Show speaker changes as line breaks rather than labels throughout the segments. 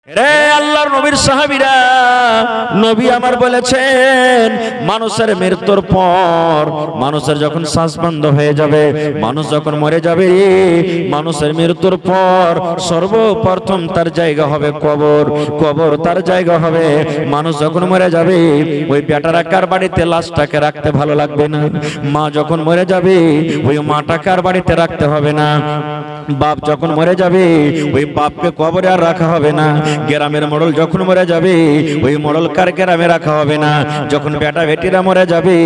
রে আল্লাহর নবীর সাহাবীরা, নবী আমার বলেছেন মানুষের মৃত্যুর পর, মানুষের যখন শ্বাস বন্ধ হয়ে যাবে, মানুষ যখন মরে যাবে, মানুষের মৃত্যুর পর সর্বপ্রথম তার জায়গা হবে কবর। কবর তার জায়গা হবে। মানুষ যখন মরে যাবে, ওই বেটারা কার বাড়িতে লাশটাকে রাখতে ভালো লাগবে না। মা যখন মরে যাবে, ওই মাটা কার বাড়িতে রাখতে হবে না। বাপ যখন মরে যাবে, ওই বাপকে কবরে আর রাখা হবে না। গ্রামের মোড়ল যখন মরে যাবে, ওই মোড়ল কার গ্রামে রাখা হবে না। যখন বেটা বেটিরা মরে যাবে,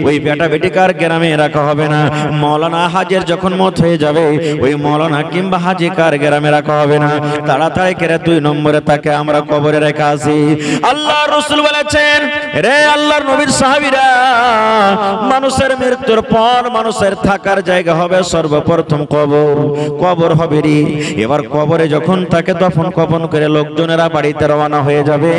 ওই বেটা বেটি কার গ্রামে রাখা হবে না। মৌলানা হাজের যখন মত হয়ে যাবে, ওই মৌলানা কিংবা হাজি কার গ্রামে রাখা হবে না। তাড়াতাড়ি করে 2 নম্বরে তাকে আমরা কবরে রেখে আসি। আল্লাহ রাসূল বলেছেন, রে আল্লাহর নবীর সাহাবীরা, মানুষের মৃত্যুর পর মানুষের থাকার জায়গা হবে সর্বপ্রথম কবর। কবর হবে রে। এবার কবরে যখন তাকে দফন কফন করে লোকজনেরা বাড়িতে রওনা হয়ে যাবে,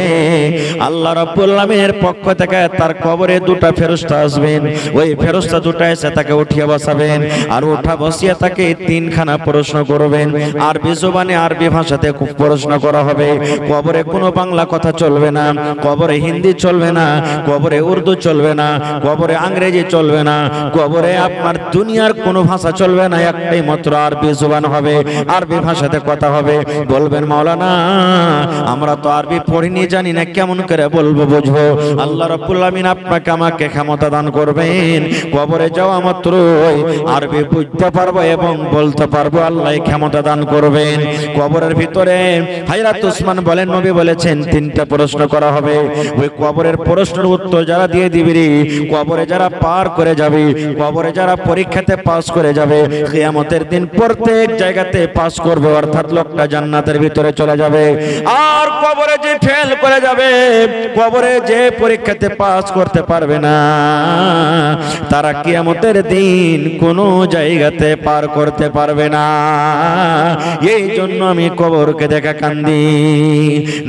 আল্লাহ রাব্বুল আলামিনের পক্ষ থেকে তার কবরে 2টা ফেরেশতা আসবেন। ওই ফেরেশতা 2টা এসে তাকে উঠিয়ে বসাবেন, আর উঠা বসিয়ে তাকে 3খানা প্রশ্ন করবেন। আরবি জবানে আরবি ভাষাতে খুব প্রশ্ন করা হবে। কবরে কোনো বাংলা কথা চলবে না, কবরে হিন্দি চলবে না, কবরে উর্দু চলবে না, কবরে ইংরেজি চলবে না, কবরে আপনার দুনিয়ার কোনো ভাষা চলবে না। একটাই মাত্র আরবি জবান হবে, আরবি ভাষাতে কথা হবে। বলবেন, মাওলানা আমরা তো আরবি পড়িনি, জানি না, কেমন করে বলবো বুঝবো? আল্লাহ রাব্বুল আমিন আপনাকে আমাকে ক্ষমতা দান করবেন, কবরে যাওয়া মাত্রই আরবি বুঝতে পারবো এবং বলতে পারবো। আল্লাহ ক্ষমতা দান করবেন। কবরের ভিতরে হযরত ওসমান বলেন, নবী বলেছেন 3টা প্রশ্ন করা হবে। ওই কবরের প্রশ্নের উত্তর যারা দিয়ে দিবি, কবরে যারা পার করে যাবে, কবরে যারা পরীক্ষাতে পাস করে যাবে, কিয়ামতের দিন প্রত্যেক জায়গাতে পাস করবে, অর্থাৎ লোকটা জান্নাতের ভিতরে চলে যাবে। আর কবরে যে ফেল করে যাবে, কবরে যে পরীক্ষাতে পাস করতে পারবে না, তারা কিয়ামতের দিন কোনো জায়গাতে পার করতে পারবে না। এই জন্য আমি কবরকে দেখা কান্দি।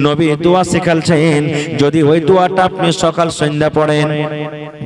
নবী দোয়া শিখালছেন, যদি ওই দোয়াটা আপনি সকাল সন্ধ্যা পড়েন,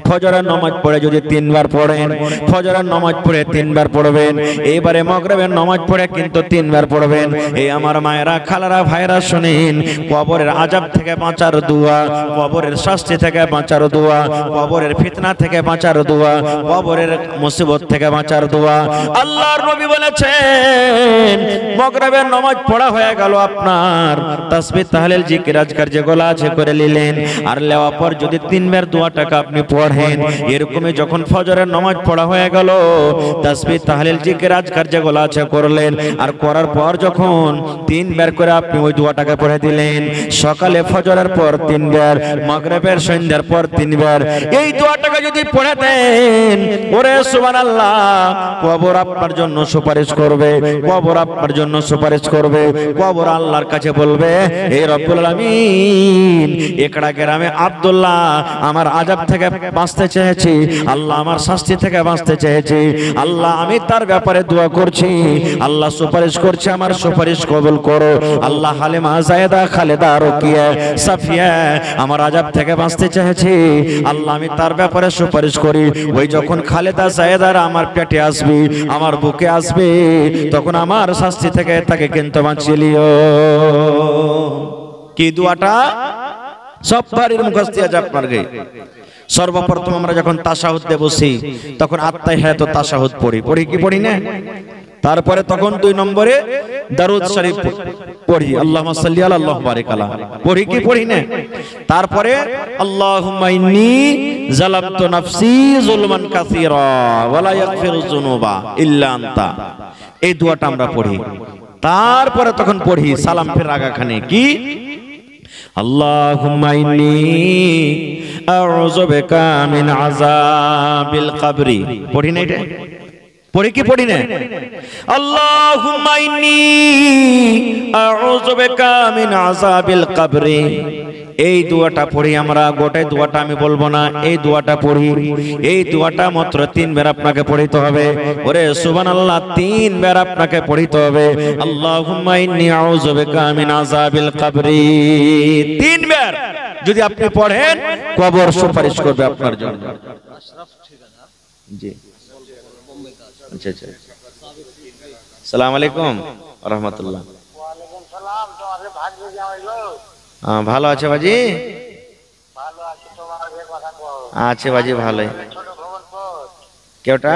ফজরের নামাজ পড়ে যদি 3 বার পড়েন, ফজরের নামাজ পড়ে 3 বার পড়বেন, এইবারে মাগরিবের নামাজ পড়ে কিন্তু 3 বার পড়বেন। এই আমার মায়েরা, খালারা, ভাইরা শুনেন, কবরের আযাব থেকে বাঁচার দোয়া, কবরের শাস্তি থেকে বাঁচার দোয়া, কবরের ফিতনা থেকে বাঁচার দোয়া, কবরের মুসিবত থেকে বাঁচার দোয়া। আল্লাহর নবী বলেছেন, মাগরিবের নামাজ পড়া হয়ে গেল, আপনার তাসবিহ তাহলিল জিকির আজকার যেগুলো আছে করে নিলেন, আর লেওয়া পর যদি 3 বার দোয়াটাকে আপনি পড়েন, এরকমই যখন ফজরের নামাজ পড়া হয়ে গেল, তাসবিহ তাহলিল জিকির আজকার যেগুলো আছে করলেন, আর করার পর যখন 3 বার করে আপনি ওই দোয়াটাকে পড়ে দিলেন, সকালে ফজরের পর 3 বার, মাগরিবের সন্ধ্যার পর 3 বার, এই দোয়াটাকে যদি পড়ে দেন, ওরে সুবহানাল্লাহ, কবর আপনার জন্য সুপারিশ করবে, কবর আপনার জন্য সুপারিশ করবে। কবর আল্লাহর কাছে বলবে, হে রব্বুল আলামিন, একড়া গ্রামে আব্দুল্লাহ আমার আযাব থেকে বাঁচতে চেয়েছি, আল্লাহ আমার শাস্তি থেকে বাঁচতে চেয়েছি, আল্লাহ আমি তার ব্যাপারে দোয়া করছি, আল্লাহ সুপারিশ করছে, আমার সুপারিশ কবুল করো। আল্লাহ হালিমা, যায়েদা, খালেদা, রুকিয়া, সাফিয়া আমার আযাব থেকে বাঁচতে চেয়েছি, আল্লাহ আমি তার ব্যাপারে সুপারিশ করি। ওই যখন খালেদা, যায়েদার আমার পেটে আসবে, আমার বুকে আসবে, তখন আমার শাস্তি থেকে তাকে কিন্তু বাঁচিয়ে লিও। কি দোয়াটা? সব বাড়ির মুখস্থ আছে আপনার গায়ে। সর্বপ্রথম আমরা যখন তাশাহুদে বসি, তখন আত্তাহিয়াত ও তাশাহুদ পড়ি কি পড়ি না? তারপরে তখন 2 নম্বরে দারুদ শরীফ পড়ি, আল্লাহুম্মা সাল্লি আলা আল্লাহু বারিক আলা, পড়ি কি পড়ি না? তারপরে আল্লাহুম্মা ইন্নী যালামতু নাফসি যুলমান কাসীরা ওয়া লা ইয়াগফিরু যুনুবা ইল্লা আনতা। এই দোয়াটা আমরা পড়ি। তারপরে তখন পড়ি সালাম ফের আগাখানে কি, আল্লাহুম্মা ইন্নী আউযু বিকা মিন আযাবিল কবরি। পড়ি না এটা? পড়ি কি পড়ি না? আল্লাহুম্মা ইন্নী আউযু বিকা মিন আযাবিল কবরি। এই দোয়াটা পড়ি আমরা। গোটাই দোয়াটা আমি বলবো না, এই দোয়াটা পড়ি। এই দোয়াটা মাত্র 3 বার আপনাকে পড়িতে হবে। ওরে সুবহানাল্লাহ, 3 বার আপনাকে পড়িতে হবে। আল্লাহুম্মা ইন্নী আউযু বিকা মিন আযাবিল কবরি 3 বার যদি আপনি পড়েন, কবর সুপারিশ করবে আপনার জন্য। জি, আচ্ছা আচ্ছা। আসসালামু আলাইকুম ওয়া রাহমাতুল্লাহ। ওয়া আলাইকুম সালাম। তোমাদের ভাগ্য ভালো আছে বাজি? আছে বাজি ভালোই। কেউটা?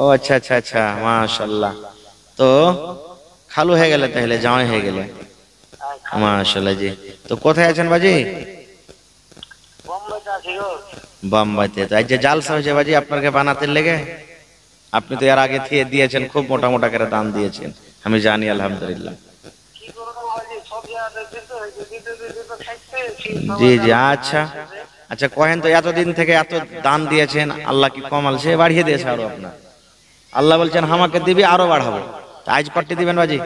ও আচ্ছা আচ্ছা আচ্ছা, মাশাআল্লাহ। তো খালু হয়ে গেলে তাহলে, জামাই হয়ে গেলে, মাশাআল্লাহ জি। তো কোথায় আছেন বাজি? বোম্বাইতে। তো আজ যে জালসা হয়েছে বাজি আপনাকে বানাতে লেগে, আপনি তো এর আগে দিয়েছেন, খুব মোটা মোটা করে দান দিয়েছেন, আমি জানি আলহামদুলিল্লাহ। জি জি, আচ্ছা আচ্ছা, কহেন তো এতদিন থেকে এত দান দিয়েছেন, আল্লাহ কি কমাল সে বাড়িয়ে দিয়েছে আরো আপনার? আল্লাহ বলছেন আমাকে দিবি আরো বাড়াবো। আজ কটি দিবেন বাজি?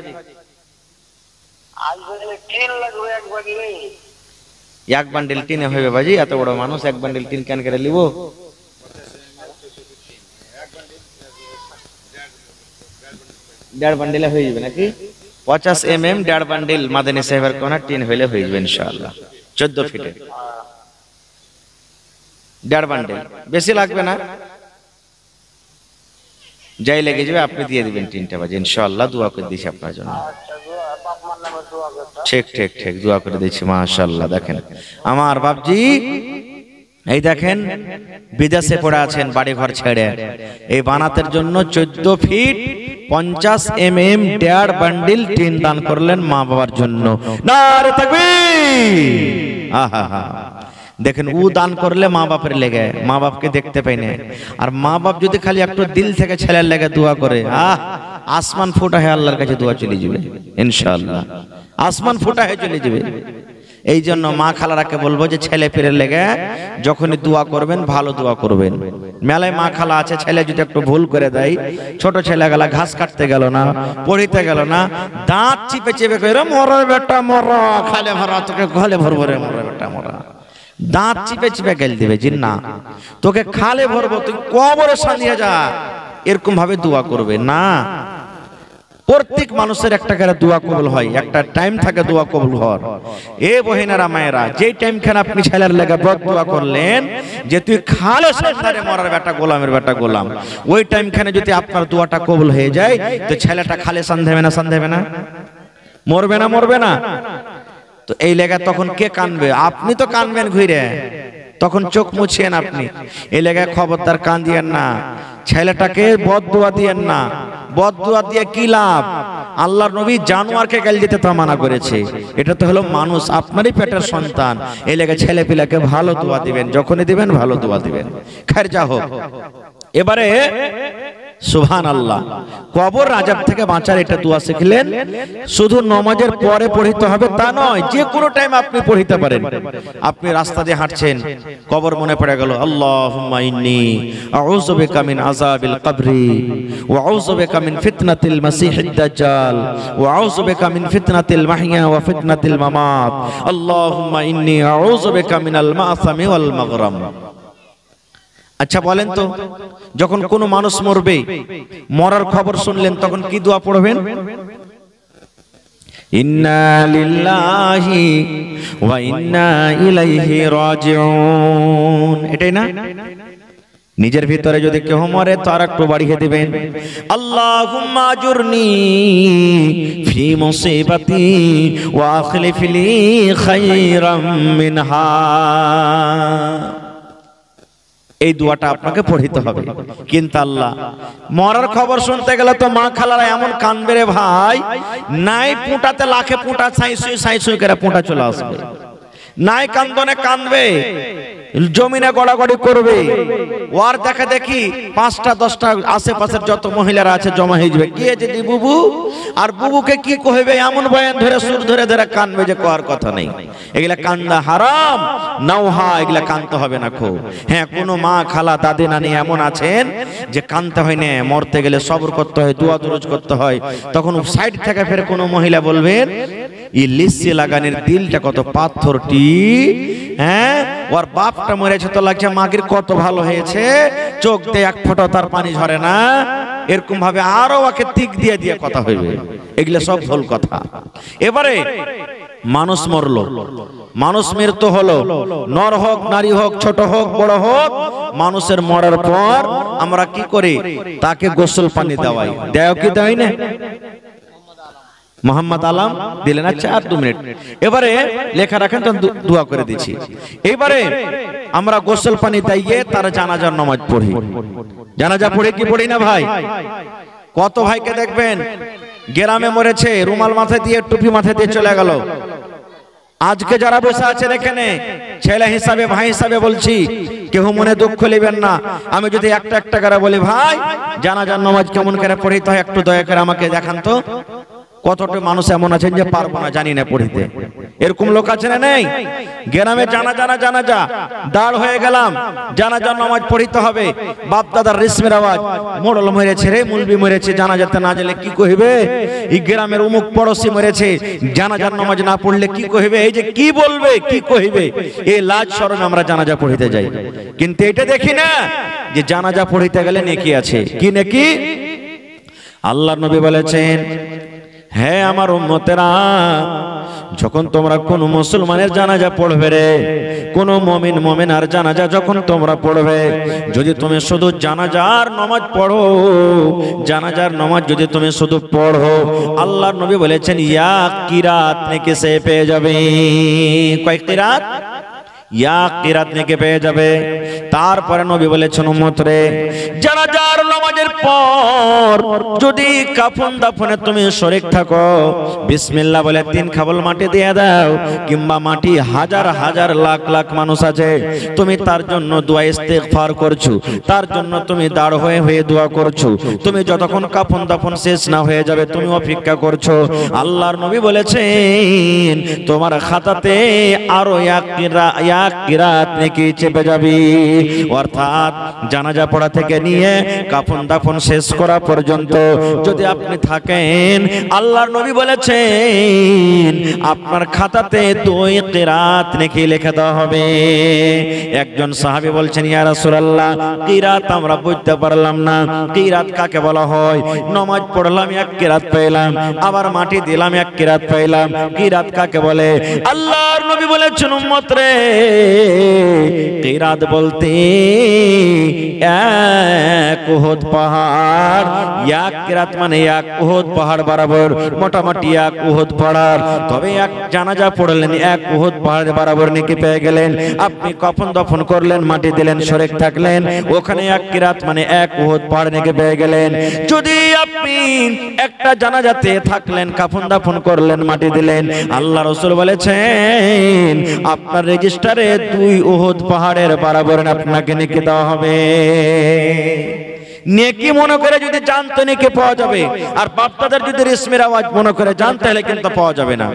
এক বান্ডিল টিনে হইবে বাজি? এত বড় মানুষ, এক বান্ডিল টিন কেন করে নিব? দেড় বান্ডিলে হয়ে যাবে নাকি? 50 mm দেড় বান্ডিল মাদানী সাহেবের কোনা টিন হইলে হয়ে যাবে ইনশাআল্লাহ। 14 ফিটে দেড় বান্ডিল, বেশি লাগবে না, যাই লেগে যাবে আপনি দিয়ে দিবেন টিনটা বাজি ইনশাআল্লাহ। দোয়া করে দিছি আপনার জন্য। ঠিক ঠিক ঠিক, দোয়া করে দিচ্ছি মাশাআল্লাহ। দেখেন আমার বাপজি, এই দেখেন বিদেশে পড়ে আছেন বাড়ি ঘর ছেড়ে, এই বানাতের জন্য 14 ফিট 50 mm দেড় বান্ডিল টিন দান করলেন মা বাবার জন্য। নারে তাকবীর! আহা, দেখেন ও দান করলে মা বাপের লেগে, মা বাপকে দেখতে পাই না। আর মা বাপ যদি খালি একটু দিল থেকে ছেলের লেগে দোয়া করে, আসমান ফোটা হয়ে আল্লাহর কাছে দোয়া চলে যাবে ইনশাআল্লাহ, আসমান ফোটা হয়ে চলে যাবে। এই জন্য মা খালারাকে বলবো যে ছেলে পেরের লেগে যখনই দোয়া করবেন ভালো দোয়া করবেন। মেলায় মা খালা আছে, ছেলে যদি একটু ভুল করে দেয়, ছোট ছেলে গেলা ঘাস কাটতে গেল না, পড়িতে গেল না, দাঁত চিপে চিপে কইরা মরা বেটা মরা, খালে ভরা তোকে ঘলে ভরবো রে মরা বেটা মরা, দাঁত চিপে চিপে গেল দিবে জি না, তোকে খালে ভরবো, তুই কবরে সাজিয়ে যা, এরকম ভাবে দোয়া করবে না। প্রত্যেক মানুষের একটা করে দোয়া কবুল হয়, একটা টাইম থাকে দোয়া কবুল হওয়ার। এ বহিনারা মায়েরা, যেই টাইম খানে আপনি ছেলের লেগে বদ দোয়া করলেন যে তুই খালে সংসারে মরার বেটা গোলামের বেটা গোলাম, ওই টাইম খানে যদি আপনার দোয়াটা কবুল হয়ে যায় তো ছেলেটা খালে সন্দেবে না, সন্দেবে না, মরবে না, মরবে না। তো এই লেগে তখন কে কানবে? আপনি তো কানবেন ঘুরে, তখন চোখ মুছিয়েন আপনি। এই লেগে খবরদার কান দিয়েন না, ছেলেটাকে বদ দোয়া দিয়েন না। বদ দোয়া দিয়ে কি লাভ? আল্লাহর নবী জানোয়ারকে গাল দিতে তা মানা করেছে, এটা তো হলো মানুষ, আপনারই পেটের সন্তান। এই লেগে ছেলে পিলাকে ভালো দোয়া দিবেন, যখনই দিবেন ভালো দোয়া দিবেন। খায়ের যা হোক, এবারে সুবহানাল্লাহ, কবর আযাব থেকে বাঁচার এটা দোয়া শিখলেন। শুধু নামাজের পরে পড়িতে হবে তা নয়, যে কোনো টাইম আপনি পড়িতে পারেন। আপনি রাস্তা দিয়ে হাঁটছেন, কবর মনে পড়ে গেল, আল্লাহুম্মা ইন্নী আউযু বিকা মিন আযাবিল কবরি ওয়া আউযু বিকা মিন ফিতনাতিল মাসিহিদ দাজ্জাল ওয়া আউযু বিকা মিন ফিতনাতিল মাহইয়া ওয়া ফিতনাতিল মামাত আল্লাহুম্মা ইন্নী আউযু বিকা মিনাল মাসামি ওয়াল মাগরাম। আচ্ছা বলেন তো, যখন কোনো মানুষ মরবে, মরার খবর শুনলেন, তখন কি দোয়া পড়বেন? ইন্না লিল্লাহি ওয়া ইন্না ইলাইহি রাজিউন, এটাই না? নিজের ভিতরে যদি কেউ মরে তো আর একটু বাড়িয়ে দিবেন, আল্লাহুম্মা আজুরনি ফি মুসিবাতি ওয়া আখলিফ লি খায়রাম মিনহা। এই দোয়াটা আপনাকে পড়িতে হবে। কিন্তু আল্লাহ, মরার খবর শুনতে গেলে তো মা খালারা এমন কানবে রে ভাই, নাই পুঁটাতে লাখে পুঁটা ছাই সুই করে পুঁটা চলে আসবে, নাই কান্দনে কানবে, জমিনে গড়াগড়ি করবে, ওর দেখা দেখি 5টা 10টা আশেপাশের যত মহিলারা আছে জমা হয়ে যাবে, কি আছে দি বুবু, আর বুবুকে কি কইবে এমন বয়ান ধরে সুর ধরে ধরে কানবে যে কোয়ার কথা নেই। এগুলা কান্দা হারাম, নাওহা, এগুলা কানতে হবে না খো। হ্যাঁ, কোনো মা খালা দাদি নানি এমন আছেন যে কানতে হয় না, মরতে গেলে সবর করতে হয়, দোয়া দরুদ করতে হয়, তখন সাইড থেকে ফের কোনো মহিলা বলবেন ই লিসি লাগানের দিলটা কত পাথরটি, হ্যাঁ ওর বাপটা মরেছে তো লাগছে মাগির কত ভালো হয়েছে, চোখ দিয়ে এক ফোঁটা তার পানি ঝরে না, এরকম ভাবে আরো ওকে তিক দিয়ে দিয়ে কথা হইবে। এগুলা সব ভুল কথা। এবারে মানুষ মরলো, মানুষ মৃত্যু হলো, নর হোক নারী হোক ছোট হোক বড় হোক, মানুষের মরার পর আমরা কি করি? তাকে গোসল পানি দেওয়াই, দেয় কি দেয় না? মোহাম্মদ আলম দিলেন, আচ্ছা আর 2 মিনিট, এবারে লেখা রাখেন তো দোয়া করে দিচ্ছি। এবারে আমরা গোসল পানি দিয়ে তার জানাজার নামাজ পড়ি। জানাজা পড়ে কি পড়ি না ভাই? কত ভাইকে দেখবেন গ্রামে মরেছে, রুমাল মাথায় দিয়ে টুপি মাথায় দিয়ে চলে গেল। আজকে যারা বসে আছেন এখানে, ছেলে হিসাবে ভাই হিসাবে বলছি, কেউ মনে দুঃখ নেবেন না। আমি যদি একটা একটা করে বলি ভাই জানাজার নামাজ কেমন করে পড়িতে হয় একটু দয়া করে আমাকে দেখান তো। কতটা মানুষ এমন আছেন যে পারবো না, জানি না পড়িতে, এরকম লোক আছে না নেই? গ্রামে জানাজা দাঁড় হয়ে গেলাম, জানাজার নামাজ পড়িতে হবে, বাপ দাদার রেশমের আওয়াজ, মোড়ল মরেছে রে, মুলবি মরেছে, জানাজাতে না গেলে কি কহিবে? এই গ্রামের অমুক পড়োশি মরেছে, জানাজার নামাজ না পড়লে কি কহিবে? এই যে কি বলবে, কি কহিবে, এই লাজ শরমে আমরা জানাজা পড়িতে যাই। কিন্তু এটা দেখি না যে জানাজা পড়িতে গেলে নেকি আছে। কি নেকি? আল্লাহর নবী বলেছেন, হে আমার উম্মতেরা, যখন তোমরা কোন মুসলমানের জানাজা পড়বে রে, কোন মুমিনার জানাজা যখন তোমরা পড়বে, যদি তুমি শুধু জানাজার নামাজ পড়ো, জানাজার নামাজ যদি তুমি শুধু পড়ো, আল্লাহর নবী বলেছেন ইয়া কিরাত নেকি সে পেয়ে যাবে। কয় কিরাত? ইয়া কিরাত নেকি পেয়ে যাবে। তারপরে নবী বলেছেন উম্মত রে, জানাজার নামাজের পর যদি কাফন দাফনে তুমি শরীক থাকো, বিসমিল্লাহ বলে 3 খাবল মাটি দিয়ে দাও, কিংবা মাটি হাজার হাজার লাখ লাখ মানুষ আছে, তুমি তার জন্য দোয়া ইস্তেগফার করছো, তার জন্য তুমি দাঁড় হয়ে হয়ে দোয়া করছো, তুমি যতক্ষণ কাফন দাফন শেষ না হয়ে যাবে তুমি অপেক্ষা করছো, আল্লাহর নবী বলেছেন তোমার খাতাতে আরো এক কিরাত নেকি চেপে যাবে। অর্থাৎ জানাজা পড়া থেকে নিয়ে কাফন দাফন শেষ করা পর্যন্ত যদি আপনি থাকেন, আল্লাহর নবী বলেছেন আপনার খাতাতে 2 কিরাত নেকি লিখে দেওয়া হবে। একজন সাহাবী বলছেন ইয়া রাসূলুল্লাহ, কিরাত আমরা বুঝতে পারলাম না, কিরাত কাকে বলা হয়? নামাজ পড়লাম 1 কিরাত পেলাম, আবার মাটি দিলাম 1 কিরাত পেলাম, কিরাত কাকে বলে? আল্লাহর নবী বলেছেন উম্মত রে, কিরাত বলতে 1 উহুদ পাহাড়, 1 কিরাত মানে 1 উহুদ পাহাড় বরাবর, মোটামুটি 1 উহুদ পাহাড়। তবে এক জানাজা পড়লেন 1 উহুদ পাহাড় বরাবর নেকি পেয়ে গেলেন। আপনি কফন দফন করলেন, মাটি দিলেন, শরীক থাকলেন, ওখানে 1 কিরাত মানে 1 উহুদ পাহাড় নেকি পেয়ে গেলেন। যদি আপনি একটা জানাজাতে থাকলেন, কাফন দাফন করলেন, মাটি দিলেন, আল্লাহ রাসূল বলেছেন আপনার রেজিস্টারে 2 উহুদ পাহাড়ের বরাবর আপনাকে নেকি দেওয়া হবে। নেকি মনে করে যদি জানতো নেকি পাওয়া যাবে, আর বাপদাদার যদি রেশমের আওয়াজ মনে করে জান, তাহলে কিন্তু পাওয়া যাবে না।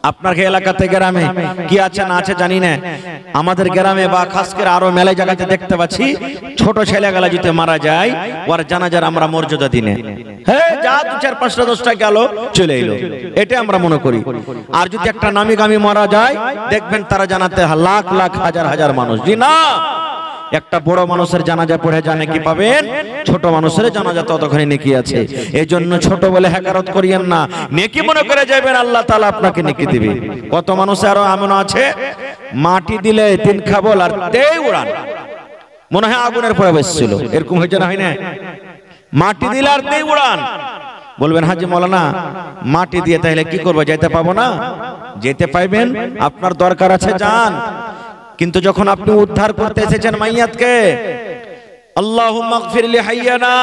আপনার এলাকাতে গ্রামে কি আছে না আছে জানি না, আমাদের গ্রামে বা খাস করে আরো মেলা জায়গাতে দেখতে পাচ্ছি ছোট ছেলেগুলা যদি মারা যায়, ওর জানাজার আমরা মর্যাদা দিনে, হ্যাঁ যা 2, 4, 5টা 10টা গেল চলে এলো, এটা আমরা মনে করি। আর যদি একটা নামি গামি মারা যায়, দেখবেন তারা জানাতে লাখ লাখ হাজার হাজার মানুষ। জি না, একটা বড় মানুষের জানাজা পড়ে জানে কি পাবেন, ছোট মানুষের জানাজা ততখানি নেকি আছে। এই জন্য ছোট বলে হেকারত করিয়েন না, নেকি মনে করে যাবেন, আল্লাহ তাআলা আপনাকে নেকি দিবে। কত মানুষ আরো এমন আছে মাটি দিলে 3 খাবল আর দেই উড়ান, মনে হয় আগুনের পরে বসছিল, এরকম হয়েছে না, হয় না? মাটি দিলে আর দেই উড়ান। বলবেন হাজি মাওলানা মাটি দিয়ে তাহলে কি করবো, যেতে পাবো না? যেতে পাইবেন, আপনার দরকার আছে যান, কিন্তু যখন আপনি উদ্ধার করতে এসেছেন মাইয়াতকে, আল্লাহুম্মা গফির লি হাইয়ানা,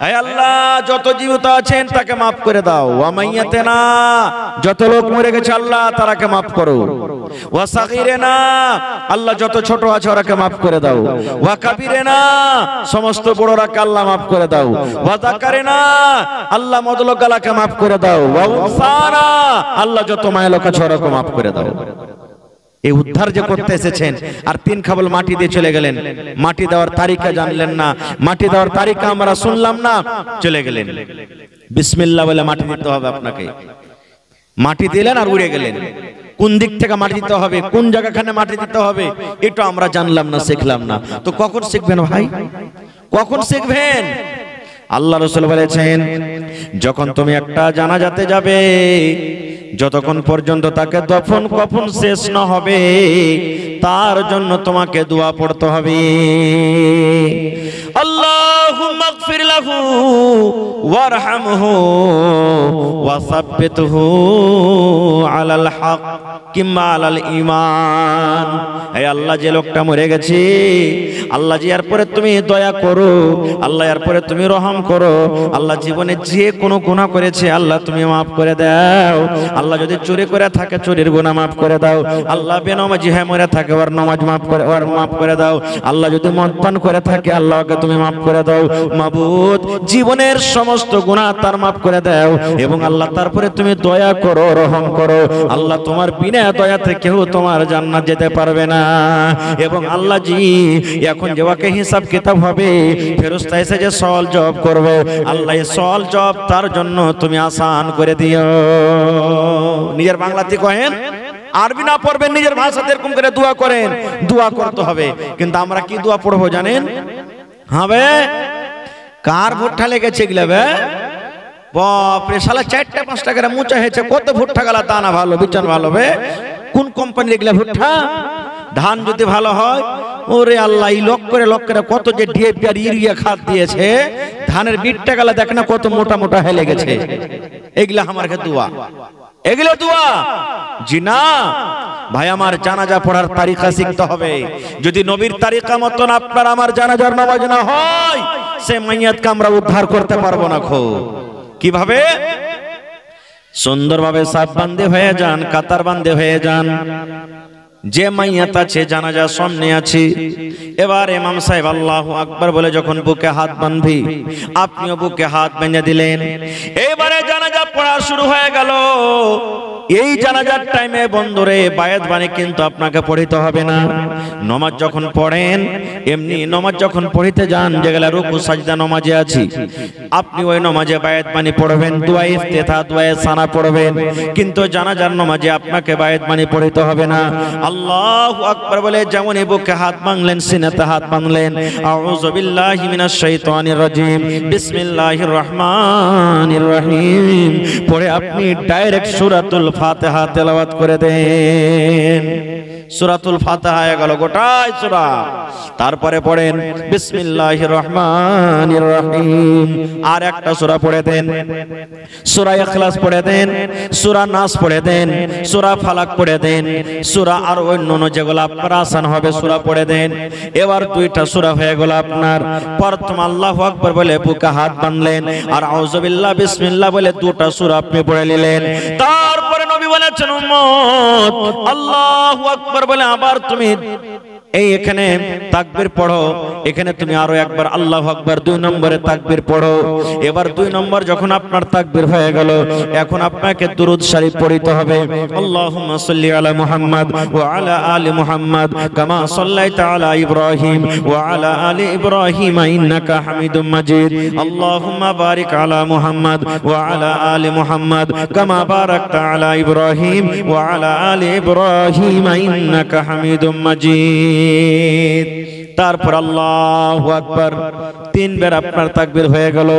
হে আল্লাহ যত জীবিত আছেন তাকে maaf করে দাও, ওয়া মাইয়াতানা যত লোক মরে গেছে আল্লাহ তারাকে maaf করো, ওয়া সাগীরানা আল্লাহ যত ছোট আছে ওরাকে maaf করে দাও, ওয়া কাবীরানা সমস্ত বড়রাকে আল্লাহ maaf করে দাও, ওয়া যাকারানা আল্লাহ মদলকালাকে maaf করে দাও, ওয়া উনসানা আল্লাহ যত মায়া লোক আছে ওরাকে maaf করে দাও। এই উদ্ধার যে করতে এসেছেন আর 3 খাবল মাটি দিয়ে চলে গেলেন, মাটি দেওয়ার তারিখা জানলেন না, মাটি দেওয়ার তারিখা আমরা শুনলাম না, চলে গেলেন। বিসমিল্লাহ বলে মাটি দিতে হবে আপনাকে, মাটি দিলেন আর উড়ে গেলেন। কোন দিক থেকে মাটি দিতে হবে, কোন জায়গাখানে মাটি দিতে হবে, এটা আমরা জানলাম না, শিখলাম না। তো কখন শিখবেন ভাই, কখন শিখবেন? আল্লাহ রাসূল বলেছেন যখন তুমি একটা জানাজাতে যাবে, যতক্ষণ পর্যন্ত তাকে দফন কফন শেষ না হবে, তার জন্য তোমাকে দোয়া পড়তে হবে। আল্লাহুম্মা গফির লাহু ওয়ারহামহু ওয়াসাব্বিতহু আলাল হক কিংবা আলাল ঈমান। হে আল্লাহ, যে লোকটা মরে গেছে, আল্লাহ জি এরপরে তুমি দয়া করো, আল্লাহ এরপরে তুমি রহম করো। আল্লাহ জীবনে যে কোনো গুনাহ করেছে আল্লাহ তুমি মাফ করে দাও। আল্লাহ যদি চুরি করে থাকে চুরির গুনাহ মাফ করে দাও। আল্লাহ বেনামাজি হয়ে মরে থাকে ওর নামাজ মাফ করে দাও। আল্লাহ যদি মদপান করে থাকে আল্লাহকে তুমি মাফ করে দাও। মাবুদ, জীবনের সমস্ত গুনাহ তার মাফ করে দাও এবং আল্লাহ তারপরে তুমি দয়া করো, রহম করো। আল্লাহ তোমার বিনা দয়াতে কেউ তোমার জান্নাত যেতে পারবে না। এবং আল্লাহ জি এখন যে ওকে হিসাব কিতাব হবে, ফেরেশতা এসে যে সওয়াল জবাব করবে, আল্লাহ এই সওয়াল জবাব তার জন্য তুমি আসান করে দিও। নিজের বাংলাতে কহেন, আরবি না পড়বেন, নিজের ভাষাতে এরকম করে দোয়া করেন। দোয়া করতে হবে, কিন্তু আমরা কি দোয়া পড়বো জানেন? হবে কার ভুট্টা লেগেছে এগুলা বে বাপরে, শালা 4-5 টাকা মুচা হয়েছে, কত ভুট্টা গালা দানা ভালো, বিচন ভালো বে, কোন কোম্পানির এগুলা ভুট্টা? ধান যদি ভালো হয়, ওরে আল্লাহ, এই লক করে কত যে ডিএপি আর ইউরিয়া খাদ দিয়েছে, ধানের বিটটা গালা দেখ না কত মোটা মোটা হয়ে লেগেছে। এগুলা আমার কাছে দোয়া, এগুলো দোয়া জি না ভাই। আমার জানাজা পড়ার তারিকা শিখতে হবে। যদি নবীর তারিকা মতন আপনার আমার জানাজার নামাজ না হয়, সে মাইয়াতকে আমরা উদ্ধার করতে পারবো না। কিভাবে? সুন্দরভাবে সাফ বান্দে হয়ে যান, কাতার বান্দে হয়ে যান। যে মাইয়াত আছে জানাজা সামনে আছে, এবার ইমাম সাহেব আল্লাহু আকবার বলে যখন বুকে হাত বাঁধবি, আপনিও বুকে হাত বেঁধে দিলেন। এবারে জানাজা পড়া শুরু হয়ে গেল। এই জানাজার টাইমে বন্ধুরে বায়াত বাণী কিন্তু আপনাকে পড়িতে হবে না। নামাজ যখন পড়েন, এমনি নামাজ যখন পড়িতে যান, যেগুলা রুকু সাজদা নামাজে আছে, আপনি ওই নামাজে বায়াত বাণী পড়বেন, দোয়া ইফতিতাহ, দোয়া সানা পড়বেন। কিন্তু জানাজার নামাজে আপনাকে বায়াত বাণী পড়িতে হবে না। আল্লাহু আকবার বলে যেমন বুকে হাত বাঁধলেন, সিনাতে হাত বাঁধলেন, আউযু বিল্লাহি মিনাশ শাইতানির রাজিম, বিসমিল্লাহির রহমানির রহিম পড়ে আপনি ডাইরেক্ট সূরাতুল ফাতিহা তেলাওয়াত করে দেন। সূরাতুল ফাতিহা গেল গোটাই সূরা। তারপরে পড়েন বিসমিল্লাহির রহমানির রহিম, আর একটা সূরা পড়ে দেন, সূরা ইখলাস পড়ে দেন, সূরা নাস পড়ে দেন, সূরা ফালাক পড়ে দেন, সূরা আর অন্যান্য যেগুলো আপনার আসান হবে সূরা পড়ে দেন। এবার দুইটা সূরা হয়ে গেল আপনার। প্রথম আল্লাহু আকবার বলে বুকে হাত বাঁধলেন, আর আউযু বিল্লাহ বিসমিল্লাহ বলে দুটো সূরা আপনি পড়ে নিলেন। তারপরে নবী বলেছেন, উম্মত আল্লাহু আকবার বলে আবার তুমি এই এখানে তাকবীর পড়ো, এখানে তুমি আরো একবার আল্লাহু আকবার 2 নম্বরে তাকবীর পড়ো। এবার 2 নম্বর যখন আপনার তাকবীর হয়ে গেল, এখন আপনাকে দুরূদ শরীফ পড়তে হবে। আল্লাহুম্মা সাল্লি আলা মুহাম্মাদ ওয়া আলা আলি মুহাম্মাদ কামা সাল্লাইতা আলা ইব্রাহিম ওয়া আলা আলি ইব্রাহিম ইন্নাকা হামিদুম মাজিদ। আল্লাহুম্মা বারিক আলা মুহাম্মাদ ওয়া আলা আলি মুহাম্মাদ কামা বারাকতা আলা ইব্রাহিম ওয়া আলা আলি ইব্রাহিম ইন্নাকা হামিদুম মাজিদ। তারপর আল্লাহু আকবার 3 বার আপনার তাকবীর হয়ে গেল।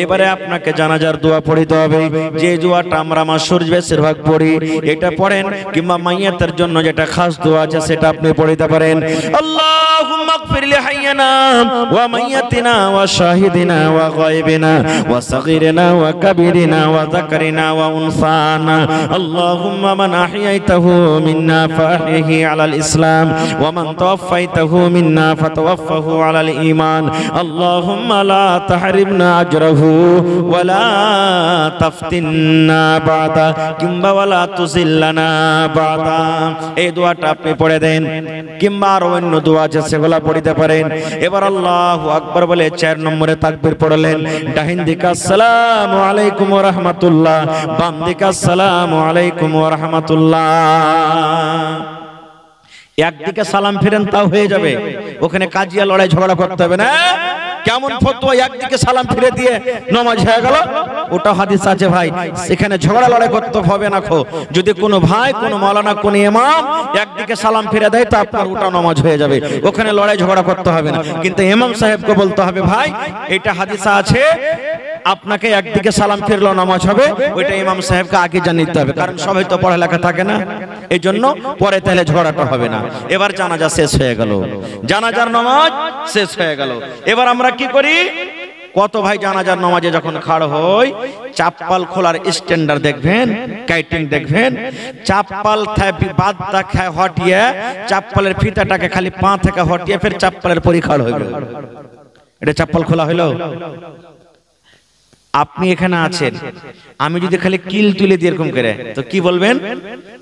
এবারে আপনাকে জানাজার দোয়া পড়িতে হবে। যে দোয়াটা আমরা মাসুর বেশিরভাগ পড়ি, এটা পড়েন, কিংবা মাইয়াতের জন্য যেটা খাস দোয়া আছে সেটা আপনি পড়িতে পারেন। আল্লাহুম্মা গফির লি হাইয়িনা ওয়া মাইয়াতিনা ওয়া শাহিদিনা ওয়া গায়বিনা ওয়া সাগীরিনা ওয়া কাবীরিনা ওয়া যাকারিনা ওয়া উনসানা। আল্লাহুম্মা মান আহইয়াইতাহু মিন্না ফাহইহি আলাল ইসলাম ওয়া মান তাওয়াফাইতাহু মিন্না ফাতাওয়াফাহু আলাল ঈমান। আল্লাহুম্মা লা তাহরিমনা আজরাহু ওয়া লা তাফতিননা বাদা কিংবা ওয়া লা তুযিল্লানা বাদা। এই দোয়াটা আপনি পড়ে দেন, কিংবা আর অন্য দোয়া আছে সেগুলো পড়িতে পারেন। এবার আল্লাহু আকবার বলে 4 নম্বরে তাকবীর পড়লেন। ডাহিন দিকে আসসালামু আলাইকুম ওয়া রাহমাতুল্লাহ, বাম দিকে আসসালামু আলাইকুম ওয়া রাহমাতুল্লাহ। একদিকে সালাম ফিরেন তাও হয়ে যাবে, ওখানে কাজিয়া লড়াই ঝগড়া করতে হবে না। কেমন ফতোয়া, একদিকে সালাম ফিরে দিয়ে নামাজ হয়ে গেল, ওটা হাদিস আছে ভাই, সেখানে ঝগড়া লড়াই করতে হবে না। যদি কোনো ভাই, কোনো মাওলানা, কোনো ইমাম একদিকে সালাম ফিরে দেয় তো আপনার ওটা নামাজ হয়ে যাবে, ওখানে লড়াই ঝগড়া করতে হবে না। কিন্তু ইমাম সাহেবকে বলতে হবে, ভাই এটা হাদিস আছে, আপনাকে একদিকে সালাম ফিরলো নামাজ হবে, ওইটা ইমাম সাহেবকে আগে জানিয়ে হবে, কারণ সবাই তো পড়ালেখা থাকে না, এই জন্য পরে তাহলে ঝগড়াটা হবে না। এবার জানাজা শেষ হয়ে গেল, জানাজার নামাজ শেষ হয়ে গেল। এবার আমরা কি করি? কত ভাই জানাজার নামাজে যখন খাড় হয় চাপ্পাল খোলার স্ট্যান্ডার্ড দেখবেন, কাইটিং দেখবেন, চাপ্পাল বাদটা খায় হটিয়ে চাপ্পালের ফিতাটাকে খালি পা থেকে হটিয়ে ফের চাপ্পালের পরি খাড় হইল। এটা চাপ্পাল খোলা হইল? আপনি এখানে আছেন, আমি যদি খালি কিল তুলে দিয়ে এরকম করে, তো কি বলবেন?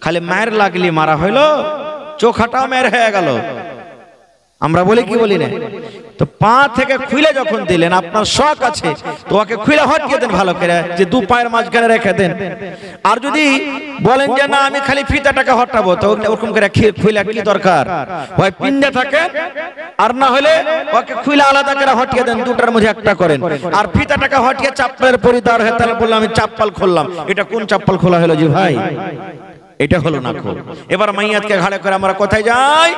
খালি মায়ের লাগলি মারা হইলো, চোখাটাও মায়ের হয়ে গেল। আমরা বলি কি বলি না? তো পা থেকে খুলে যখন দিলেন, আপনার শখ আছে তো ওকে খুলে হটিয়ে দেন ভালো করে, যে দু পায়ের মাঝখানে রেখে দেন। আর যদি বলেন যে না আমি খালি ফিতাটাকে হটাবো, তো ওরকম করে খুলে কি দরকার? হয় পিণ্ডে থাকে, আর না হলে ওকে খুলে আলাদা করে হটিয়ে দেন, দুটার মধ্যে একটা করেন। আর ফিতাটাকে হটিয়ে চাপ্পালের পরিধার হয়ে তাহলে বললাম আমি চাপ্পাল খুললাম। এটা কোন চাপ্পাল খোলা হলো জি ভাই? এটা হলো না খোল। এবার মাইয়াতকে ঘাড়ে করে আমরা কোথায় যাই?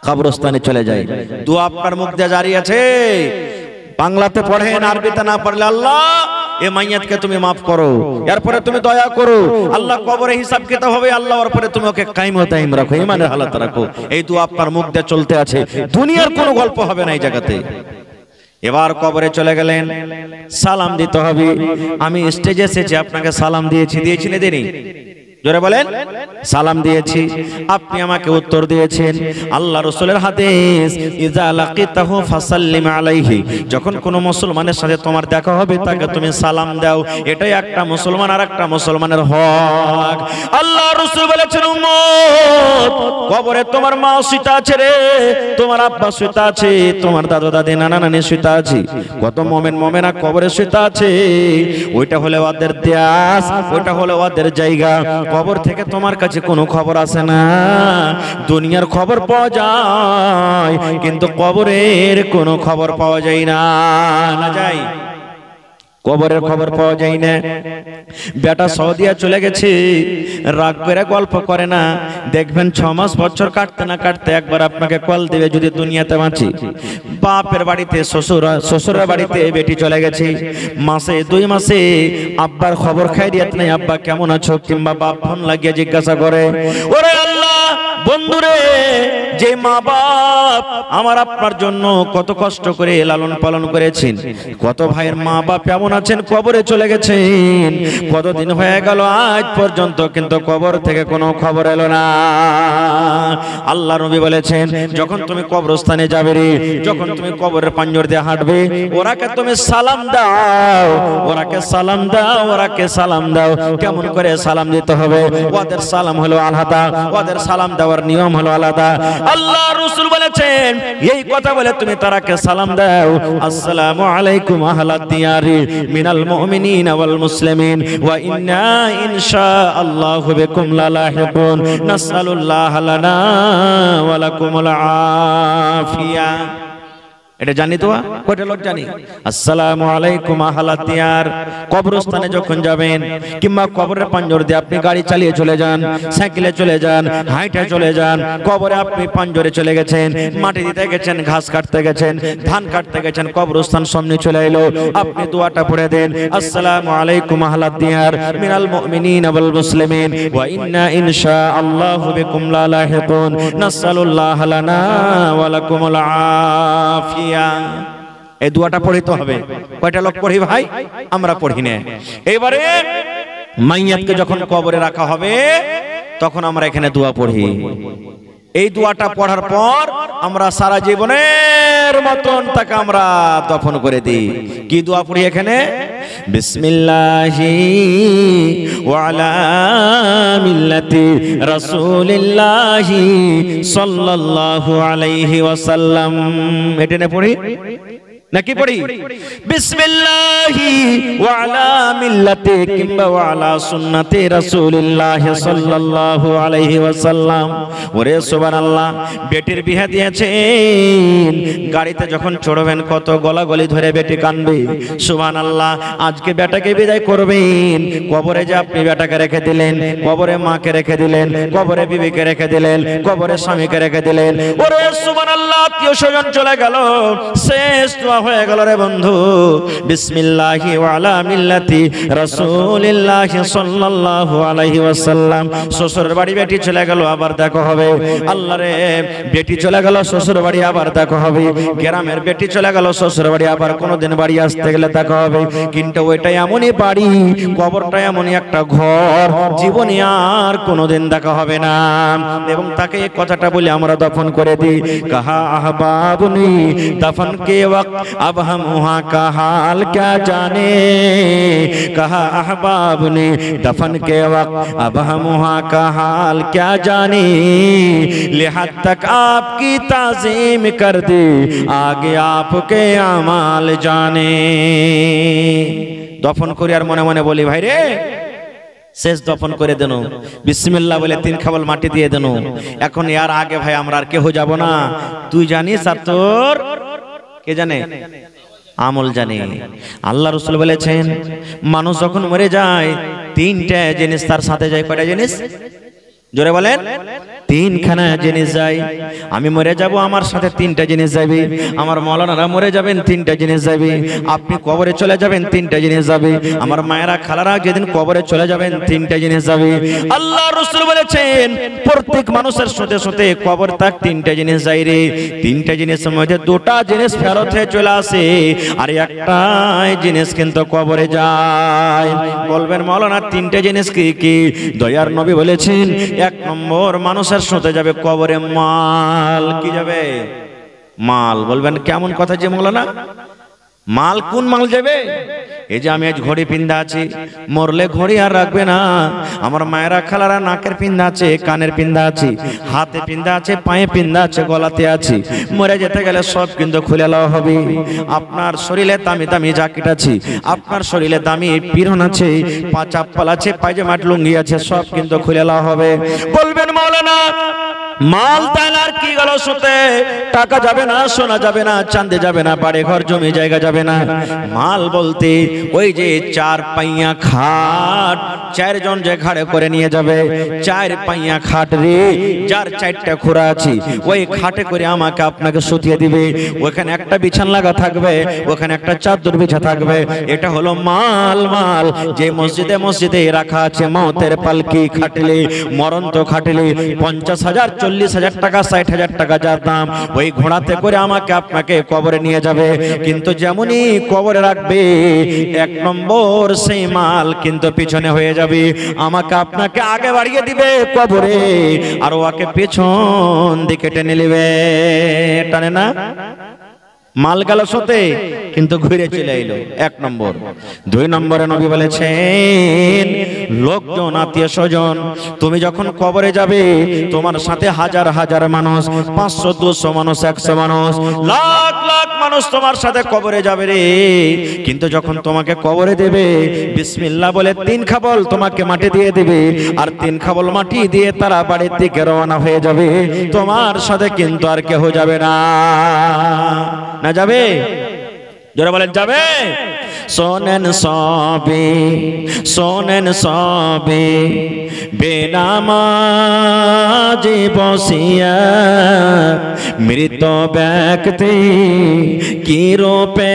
কবরস্থানে চলে যাই। দোয়া আপনার মুখ দিয়ে জারি আছে, বাংলাতে পড়েন, আরবিতে না পারলে আল্লাহ এ মাইয়াতকে তুমি মাফ করো, এরপরে তুমি দয়া করো, আল্লাহ কবরে হিসাব কিতাব হবে, আল্লাহ এরপরে তুমি ওকে কায়েম ও দায়েম রাখো, ঈমানের হালাত রাখো। এই দোয়া আপনার মুখ দিয়ে চলতে আছে, দুনিয়ার কোনো গল্প হবে না এই জায়গাতে। এবার কবরে চলে গেলেন, সালাম দিতে হবে। আমি স্টেজে এসেছি, আপনাকে সালাম দিয়েছি, দিয়েছি না দেনি? জোরে বলেন। সালাম দিয়েছি, আপনি আমাকে উত্তর দিয়েছেন। আল্লাহ রাসূলের হাদিস, ইজা লাকিতাহু ফাসাল্লিম আলাইহি, যখন কোন মুসলমানের সাথে তোমার দেখা হবে তাকে তুমি সালাম দাও। এটাই একটা মুসলমান আর একটা মুসলমানের হক। আল্লাহ রাসূল বলেছেন, উম্মত কবরে তোমার মা শুইতা আছে রে, তোমার আব্বা শুইতা আছে, তোমার দাদা দাদি নানা নানি শুইতা আছে, কত মুমিন মুমিনা কবরে শুইতা আছে। ওইটা হলো ওদের দেশ, ওইটা হলো ওদের জায়গা। কবর থেকে তোমার কাছে কোনো খবর আসে না। দুনিয়ার খবর পাওয়া যায়, কিন্তু কবরের কোনো খবর পাওয়া যায় না। না যায়? কবরের খবর পাওয়া যায় না। বেটা সৌদিয়া চলে গেছে, রাগ করে গল্প করে না, দেখবেন 6 মাস বছর কাটতে না কাটতে একবার আপনাকে কল দেবে, যদি দুনিয়াতে বাঁচি। বাপের বাড়িতে শ্বশুরের বাড়িতে বেটি চলে গেছে, মাসে 2 মাসে আব্বার খবর খাইরিয়াত নাই, আব্বা কেমন আছো, কিংবা বাপ ফোন লাগিয়ে জিজ্ঞাসা করে। ওরে আল্লাহ বন্ধুরে, যে মা বাপ আমার আপনার জন্য কত কষ্ট করে লালন পালন করেছেন, কত ভাইয়ের মা বাপ কেমন আছেন, কবরে চলে গেছেন, কতদিন হয়ে গেল আজ পর্যন্ত, কিন্তু কবর থেকে কোনো খবর এলো না। আল্লাহ নবী বলেছেন, যখন তুমি কবরস্থানে যাবে রে, যখন তুমি কবরের পাঞ্জর দিয়ে হাঁটবে, ওরাকে তুমি সালাম দাও, ওরাকে সালাম দাও, ওরাকে সালাম দাও। কেমন করে সালাম দিতে হবে? ওদের সালাম হলো আলাদা, ওদের সালাম দেওয়ার নিয়ম হলো আলাদা। আল্লাহ রাসূল বলেছেন, এই কথা বলে তুমি তারাকে সালাম দাও, আসসালামু আলাইকুম আহলাদ দিয়ারি মিনাল মুমিনিনা ওয়াল মুসলিমিন ওয়া ইন্না ইনশাআল্লাহু বিকুম লালাহিকুন, নাসআলুল্লাহ লানা ওয়া লাকুমুল আফিয়া। এটা জানি তো, কয়টা লোক জানি? আসসালামু আলাইকুম আহলাদ দিয়ার। কবরস্থানে যখন যাবেন, কিংবা কবরের পাঞ্জর দিয়ে আপনি গাড়ি চালিয়ে চলে যান, সাইকেলে চলে যান, হাঁটে চলে যান, কবরে আপনি পাঞ্জরে চলে গেছেন, মাটি দিতে গেছেন, ঘাস কাটতে গেছেন, ধান কাটতে গেছেন, কবরস্থান সামনে চলে এলো, আপনি দোয়াটা পড়ে দেন, আসসালামু আলাইকুম আহলাদ দিয়ার মিনাল মুমিনিনা ওয়াল মুসলিমিন ওয়া ইন্না ইনশাআল্লাহু বিকুম লালাহিকুন, নাসআলুল্লাহ লানা ওয়া লাকুমুল আফিয়া। এই দোয়াটা পড়িতে হবে। কয়টা লোক পড়ি ভাই? আমরা পড়ি না। এবারে মাইয়াতকে যখন কবরে রাখা হবে, তখন আমরা এখানে দোয়া পড়ি। এই দোয়াটা পড়ার পর আমরা সারা জীবনের মতন তাকে আমরা দফন করে দিই। কি দোয়া পড়ি এখানে? বিসমিল্লাহি ওয়া আলা মিল্লাতি রাসূলিল্লাহি সাল্লাল্লাহু আলাইহি ওয়াসাল্লাম। এটা না পড়ি নাকি পড়ি? বিসমিল্লাহি ওয়া আলা মিল্লাতি কিংবা ওয়া আলা সুন্নতি রাসূলিল্লাহি সাল্লাল্লাহু আলাইহি ওয়াসাল্লাম। ওরে সুবহানাল্লাহ, বেটির বিয়ে দিয়েছেন, গাড়িতে যখন চড়বেন কত গলাগলি ধরে বেটি কাঁদবে। সুবহানাল্লাহ, আজকে বেটাকে বিদায় করবেন, কবরে যে আপনি বেটাকে রেখে দিলেন, কবরে মাকে রেখে দিলেন, কবরে বিবিকে রেখে দিলেন, কবরে স্বামীকে রেখে দিলেন। ওরে সুবহানাল্লাহ, আত্মীয় স্বজন চলে গেল, শেষ দোয়া হয়ে গেল রে বন্ধু। বিসমিল্লাহি ওয়া আলা মিল্লাতি রাসূলিল্লাহি সাল্লাল্লাহু আলাইহি ওয়াসাল্লাম। শ্বশুরের বাড়ি বেটি চলে গেল, আবার দেখা হবে। আল্লাহ রে, বেটি চলে গেল শ্বশুর বাড়ি, আবার দেখা হবে। গ্রামের বেটি চলে গেল শ্বশুর বাড়ি, আবার কোনোদিন বাড়ি আসতে গেলে দেখা হবে। কিন্তু ওইটা এমনই বাড়ি, কবরটা এমনই একটা ঘর, জীবনে আর কোনোদিন দেখা হবে না। এবং তাকে এই কথাটা বলে আমরা দফন করে দিই। কাহা আহবাবনি দফন কে ওয়াক্ত अब हम वहाँ का हाल क्या जाने, कहा अहबाब ने दफन के वक्त अब हम वहाँ का हाल क्या जाने, लिहाज तक आपकी ताज़ीम कर दी आगे आपके अमाल जाने। दफन करी और मने मने बोली भाई रे শেষ দফন করে দেন, বিসমিল্লাহ বলে 3 খাবল মাটি দিয়ে দেন। এখন यार আগে ভাই আমরা আর কেউ যাব না, তুই জানিস আর তোর কে জানে, আমল জানে। আল্লাহ রাসূল বলেছেন মানুষ যখন মরে যায় 3টা জিনিস তার সাথে যায়। কয়টা জিনিস? জোরে বলেন। 3খানা জিনিস যায়। আমি মরে যাব, আমার সাথে 3টা জিনিস যাবে। আমার মাওলানারা মরে যাবেন, 3টা জিনিস যাবে। আপনি কবরে চলে যাবেন, 3টা জিনিস যাবে। আমার মায়েরা খালারা যেদিন কবরে চলে যাবেন, 3টা জিনিস যাবে। আল্লাহ রাসূল বলেছেন প্রত্যেক মানুষের সাথে সাথে কবর তাক 3টা জিনিস যায় রে। 3টা জিনিসের মধ্যে 2টা জিনিস ফেরত হয়ে চলে আসে, আর একটাই জিনিস কিন্তু কবরে যায়। বলবেন মাওলানা 3টা জিনিস কি কি? দয়ার নবী বলেছেন 1 নম্বর মানুষের সাথে যাবে কবরে মাল। কি যাবে? মাল। বলবেন কেমন কথা যে মাওলানা, মাল কোন মাল যাবে? এই যে আমি আজ ঘড়ি পিন্দা আছি, মরলে ঘড়ি আর রাখবে না। আমার মায়েরা খালারা নাকের পিন্দা আছে, কানের পিন্দা আছে, হাতে পিন্দা আছে, পায়ে পিন্দা আছে, গলাতে আছে। মরে যেতে গেলে সব কিন্তু খুলে লওয়া হবে। আপনার শরীরে দামি দামি জ্যাকেট আছে, আপনার শরীরে দামি পিরন আছে, পা চাপ্পাল আছে, পায়জামা লুঙ্গি আছে, সব কিন্তু খুলে লওয়া হবে। বলবেন মাওলানা মাল তাইলার কি গেল শুতে? টাকা যাবে না, সোনা যাবে না, চাঁদে যাবে না, বাড়ি ঘর জমি জায়গা যাবে না। মাল বলতে ওই যে 4 পাইয়া খাট 4 জন যে ঘাড়ে করে নিয়ে যাবে, 4 পাইয়া খাট রে, যার 4টা খোরা আছে, ওই খাটে করে আমাকে আপনাকে শুতিয়ে দিবে। ওখানে একটা বিছান লাগা থাকবে, ওখানে একটা চাদর বিছা থাকবে। এটা হলো মাল। মাল যে মসজিদে মসজিদে রাখা আছে মওতের পালকি খাটলে, মরন্ত খাটলে 50,000 40,000 টাকা 60,000 টাকা যার দাম, ওই ঘোড়াতে করে আমাকে আপনাকে কবরে নিয়ে যাবে। কিন্তু যেমনই কবরে রাখবে 1 নম্বর সেই মাল কিন্তু পিছনে হয়ে যাবে। আমাকে আপনাকে আগে বাড়িয়ে দিবে কবরে, আর ওকে পেছন দিকে টেনে নেবে। টানে না? মাল গেল সতে কিন্তু ঘুরে চলে এলো। 1 নম্বর। 2 নম্বরে নবী বলেছেন লোকজন আত্মীয় স্বজন, তুমি যখন কবরে যাবে তোমার সাথে হাজার হাজার মানুষ, 500 200 মানুষ, 100 মানুষ, লাখ লাখ মানুষ তোমার সাথে কবরে যাবে রে। কিন্তু যখন তোমাকে কবরে দেবে বিসমিল্লাহ বলে 3 খাবল তোমাকে মাটি দিয়ে দেবে, আর 3 খাবল মাটি দিয়ে তারা বাড়ির দিকে রওনা হয়ে যাবে। তোমার সাথে কিন্তু আর কেউ যাবে না। না যাবে? জোরে বলেন যাবে? শোনেন সবে, শোনেন সবে বেনামাজি বসিয়া, মৃত ব্যক্তি কি রূপে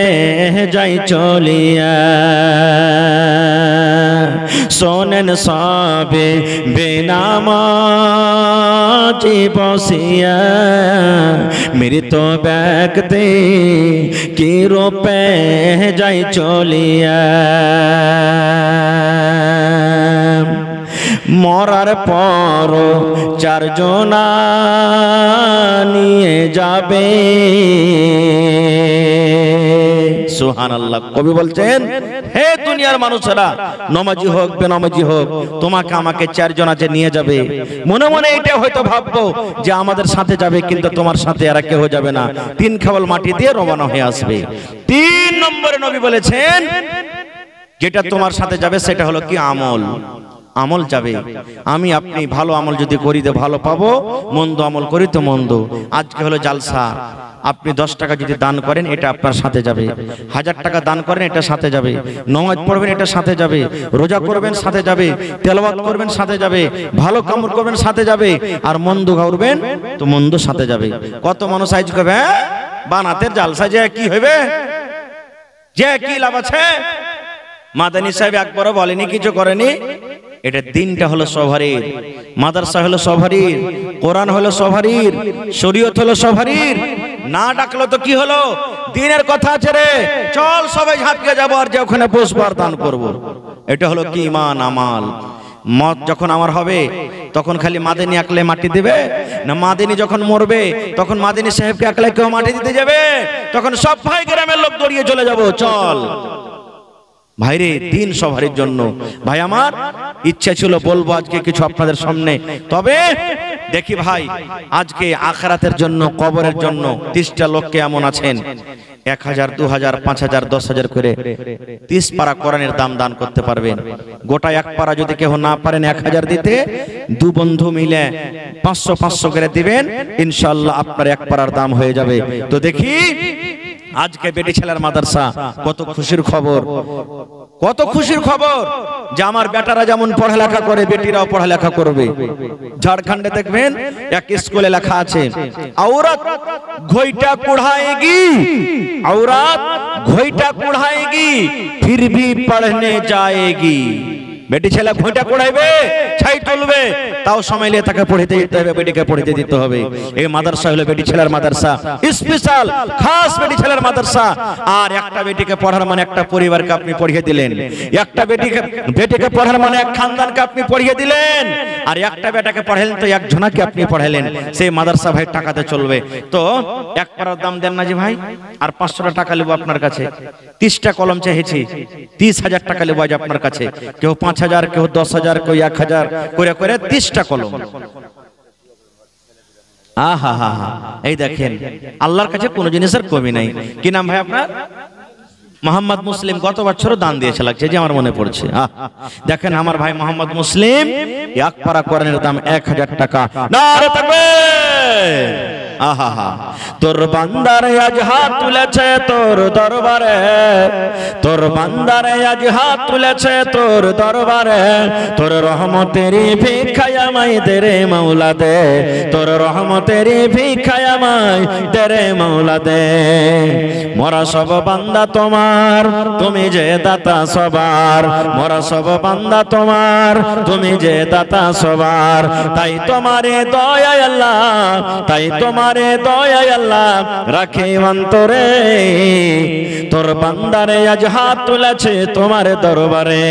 যাই চলিয়া। শোনেন সবে বেনামাজি বসিয়া, মৃত ব্যক্তি কি রূপে যাই চলিয়া। মরার পর 4 জনা নিয়ে যাবে। সুবহানাল্লাহ। কবি বলছেন হে দুনিয়ার মানুষেরা, নমাজি হোক বেনামাজি হোক, তোমাকে আমাকে 4 জন আছে নিয়ে যাবে। মনে মনে এটা হয়তো ভাববো যে আমাদের সাথে যাবে, কিন্তু তোমার সাথে আর কেউ যাবে না। 3 খাবল মাটি দিয়ে রওনা হয়ে আসবে। 3 নম্বরে নবী বলেছেন যেটা তোমার সাথে যাবে সেটা হলো কি? আমল। আমল যাবে। আমি আপনি ভালো আমল যদি করি তো ভালো পাবো, মন্দ আমল করি তো মন্দ। আজকে হলো জালসা, আপনি 10 টাকা যদি দান করেন এটা আপনার সাথে যাবে, 1000 টাকা দান করেন এটা সাথে যাবে, নামাজ পড়বেন এটা সাথে যাবে, রোজা করবেন সাথে যাবে, তেলাওয়াত করবেন সাথে যাবে, ভালো কামড় করবেন সাথে যাবে, আর মন্দ করবেন তো মন্দ সাথে যাবে। কত মানুষ আজ করবে বানাতের জালসা যে কি হইবে, যে কি লাভ আছে? মাদানী সাহেব একবারও বলেনি, কিছু করেনি। এটা দিনটা হলো সভারীর, মাদ্রাসা হলো সভারীর, কোরআন হলো সভারীর, শরীয়ত হলো সভারীর। না ডাকলো তো কি হলো? দিনের কথা আছে রে, চল সবাই ঝাঁপিয়ে যাবো আর যে ওখানে পুষ্পার দান করবো। এটা হলো কি ইমান আমাল। মত যখন আমার হবে তখন খালি মাদানী একলে মাটি দেবে না, মাদানী যখন মরবে তখন মাদানী সাহেবকে একলে কেউ মাটি দিতে যাবে? তখন সব ভাই গ্রামের লোক দৌড়িয়ে চলে যাব, চল ভাইরে দিন সভারের জন্য। ভাই আমার ইচ্ছা ছিল বলবো আজকে কিছু আপনাদের সামনে, তবে দেখি ভাই আজকে আখিরাতের জন্য, কবরের জন্য 30টা লোককে এমন আছেন 1000, 2000, 5000, 10000 করে 30 পারা কোরআনের দাম দান করতে পারবেন। গোটা এক পারা যদি কেউ না পারেন 1000 দিতে, দু বন্ধু মিলে 500 করে দিবেন, ইনশাআল্লাহ আপনার এক পারার দাম হয়ে যাবে। তো দেখি আজকে বেটি ছেলের মাদ্রাসা, কত খুশির খবর, কত খুশির খবর যে আমার বেটারা যেমন পড়ালেখা করে বেটিরাও পড়ালেখা করবে। ঝাড়খণ্ডে দেখবেন এক স্কুলে লেখা আছে, औरत घोइटा कुढ़ाएगी, औरत घोइटा कुढ़ाएगी फिर भी पढ़ने जाएगी। বেটি ছেলে ঘোইটা কুড়াইবে, ছাই তুলবে, তাও সময় নিয়ে তাকে পড়িতে দিতে হবে, বেটিকে পড়িতে দিতে হবে। এই মাদ্রাসা হলো বেটি ছেলের মাদ্রাসা, স্পেশাল খাস বেটি ছেলের মাদ্রাসা। আর একটা বেটিকে পড়ার মানে একটা পরিবারকে আপনি পড়িয়ে দিলেন, একটা বেটিকে পড়ার মানে এক খানদানকে আপনি পড়িয়ে দিলেন, আর একটা বেটাকে পড়ালেন তো একজনাকে আপনি পড়ালেন। সেই মাদ্রাসা ভাই টাকাতে চলবে। তো এক পারার দাম দেন না যে ভাই, আর 500 টাকা নেব আপনার কাছে। 30টা কলম চাইছি, 30,000 টাকা নেব আজ আপনার কাছে। কেউ 5000, কেউ 10000, কেউ 1000 করে করে 30টা কলম। আহা হা হা, এই দেখেন আল্লাহর কাছে কোনো জিনিসের কমি নাই। কি নাম ভাই আপনার? মোহাম্মদ মুসলিম। গত বছরও দান দিয়েছে লাগছে যে আমার মনে পড়ছে। দেখেন আমার ভাই মোহাম্মদ মুসলিম, এক পারা কোরআনের দাম 1000 টাকা। নারে তাকবীর। আহা হা, তোর বান্দারে আজ হাত তুলেছে তোর দরবারে, তোর বান্দারে আজ হাত তুলেছে তোর দরবারে, তোর রহমতেরই ভিক্ষায় আমায় দে রে মাওলা দে, তোর রহমতেরই ভিক্ষায় আমায় দে রে মাওলা দে। মোরা সব বান্দা তোমার, তুমি যে দাতা সবার, মোরা সব বান্দা তোমার, তুমি যে দাতা সবার। তাই তোমারে দয়া আল্লাহ, তাই তোমারে দয়া আল্লাহ রাখে অন্তরে, তোর বান্দারে আজ হাত তুলেছে তোমার দরবারে।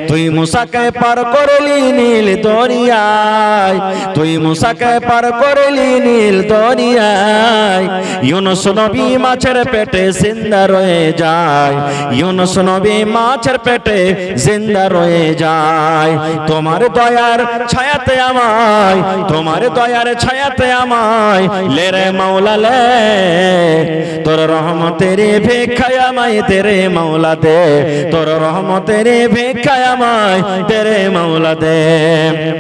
তুই মুসাকে পার করলি নীল দরিয়ায়, তুই মুসাকে পার করলি নীল দরিয়ায়। ইউনুস নবী মাছের পেটে জিন্দা রয়ে যায়, ইউনুস নবী মাছের পেটে জিন্দা রয়ে যায়। তোমার দয়ার ছায়াতে আমায়, তোমার দয়ার ছায়াতে আমায় লে রে মাওলা লে, তোর রহমতের ভিক্ষায় আমায় দে রে মাওলা দে, তোর রহমতের ভিক্ষায় আমায় দে রে মাওলা দে।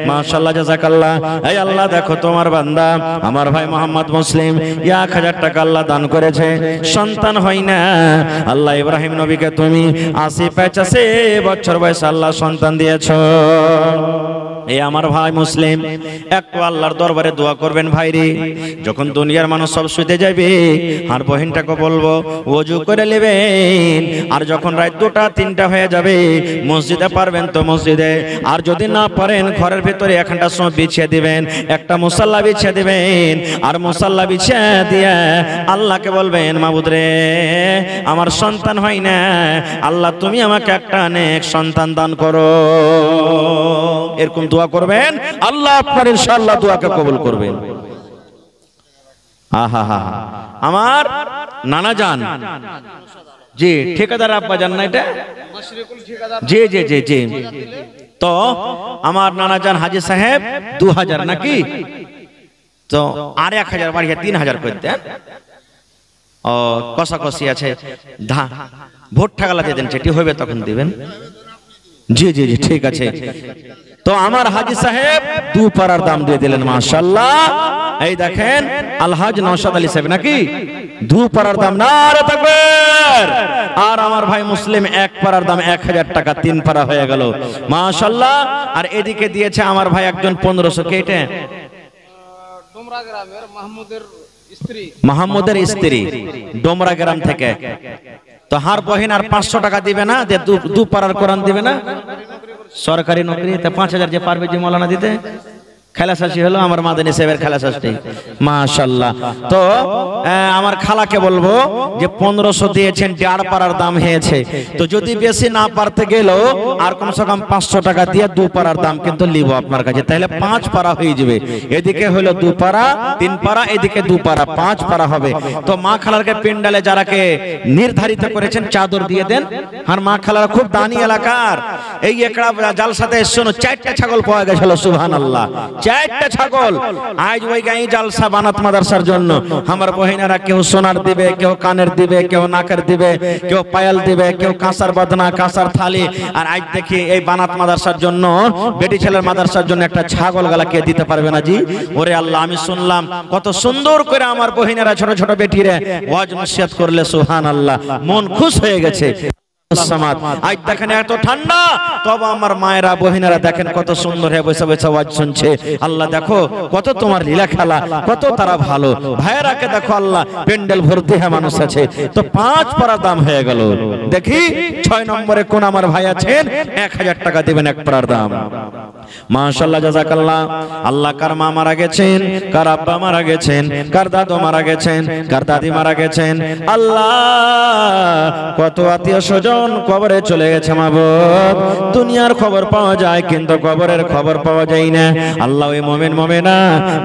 মাশাআল্লাহ, জাযাকাল্লাহ। এই আল্লাহ দেখো তোমার বান্দা আমার ভাই মোহাম্মদ মুসলিম 1000 টাকা আল্লাহ দান করেছে, সন্তান হয় না। আল্লাহ ইব্রাহিম নবীকে তুমি 80-85 বছর বয়সে আল্লাহ সন্তান দিয়েছো। এই আমার ভাই মুসলিম একটু আল্লাহর দরবারে দোয়া করবেন ভাইরে। যখন দুনিয়ার মানুষ সব শুতে যাবে আর বহিনটাকে বলবো ওযু করে নেবেন, আর যখন রাত 2টা 3টা হয়ে যাবে মসজিদে পারবেন তো মসজিদে, আর যদি না পারেন ঘরের ভিতরে একটা সময় বিছিয়ে দিবেন, একটা মুসাল্লা বিছিয়ে দিবেন, আর মুসাল্লা বিছিয়ে দিয়ে আল্লাহকে বলবেন মাবুদ রে আমার সন্তান হয় না, আল্লাহ তুমি আমাকে একটা নেক সন্তান দান করো। এরকম দোয়া করবেন, আল্লাহ আপনার ইনশাআল্লাহ দোয়াকে কবুল করবেন। আহা হা, আমার নানা জান জি ঠিকাদার আব্বা জান না এটা, জি জি জি জি। তো আমার নানা জান হাজী সাহেব 2000 নাকি, তো আর 1000 বাড়িয়ে 3000 করে দেন। ও কষাকষি আছে, ভোট ঠাকালা দিয়ে দেন, সেটি হবে তখন দিবেন। জি জি জি ঠিক আছে। তো আমার হাজী সাহেব 2 পারার দাম দিয়ে দিলেন, মাশাআল্লাহ। এই দেখেন আলহাজ নওশাদ আলী সাহেব নাকি 2 পারার দাম, নারে তাকবীর। আর আমার ভাই মুসলিম 1 পারার দাম 1000 টাকা, 3 পারা হয়ে গেল, মাশাআল্লাহ। আর এদিকে দিয়েছে আমার ভাই একজন 1500 কে, এটা
ডোমরা গ্রামের মাহমুদের
মাহমুদের স্ত্রী ডোমরা গ্রাম থেকে। তো হার বহিন আর 500 টাকা দিবে না, যে দু পারার কোরআন দিবে না, সরকারি নকরি, তা 5000 যে পারবে যে মৌলানা দিতে। খালাসাসি হলো আমার মাদানী সাহেবের খালাসাসি, মাশাআল্লাহ। তো আমার খালাকে বলবো যে 1500 দিয়েছেন, 1.5 পারার দাম হয়েছে। তো যদি বেশি না পারতে গেল আর কমসে কম 500 টাকা দিয়ে 2 পারার দাম কিন্তু লিব আপনার কাছে, তাহলে 5 পারা হয়ে যাবে। এদিকে হলো 2 পারা, 3 পারা, এদিকে 2 পারা, 5 পারা হবে। তো মা খালারকে পেন্ডালে যারাকে নির্ধারিত করেছেন চাদর দিয়ে দেন। আর মা খালারা খুব দানি এলাকার, এই একড়া জালসাতে শোনো 4টা ছাগল পাওয়া গেছিল, সুবহানাল্লাহ, 4টা ছাগল। আজ ওই গাই জালসা বানাত মাদ্রাসার জন্য আমার বহিনারা কেউ সোনার দিবে, কেউ কানের দিবে, কেউ নাকের দিবে, কেউ পায়াল দিবে, কেউ কাঁসার বদনা, কাঁসার থালি। আর আজ দেখি এই বানাত মাদ্রাসার জন্য, বেটি ছেলের মাদ্রাসার জন্য একটা ছাগল গালা কে দিতে পারবে না জি? ওরে আল্লাহ, আমি শুনলাম কত সুন্দর করে আমার বহিনারা ছোট ছোট বেটিরে ওয়াজ নসিহত করলে, সুবহানাল্লাহ, মন খুশ হয়ে গেছে। আজ দেখেন এত ঠান্ডা, তবে আমার মায়েরা বহিনেরা দেখেন কত সুন্দর হয়ে বসে বসে ওয়াজ শুনছে। আল্লাহ দেখো কত তোমার লীলা খেলা, কত তারা ভালো। ভাইয়েরাকে দেখো আল্লাহ প্যান্ডেল ভর্তি হয়ে মানুষ আছে। তো 5 পারা দাম হয়ে গেল। দেখি 6 নম্বরে কোন আমার ভাই আছেন, 1000 টাকা দিবেন 1 পারার দাম। মাশাআল্লাহ, জাযাকাল্লাহ। আল্লাহ কার মা মারা গেছেন, কার আব্বা মারা গেছেন, কার দাদু মারা গেছেন, কার দাদি মারা গেছেন। আল্লাহ কত আত্মীয় স্বজন কবরে চলে গেছে মাবুদ। দুনিয়ার খবর পাওয়া যায় কিন্তু কবরের খবর পাওয়া যায় না। আল্লাহ ওই মুমিন মুমিনা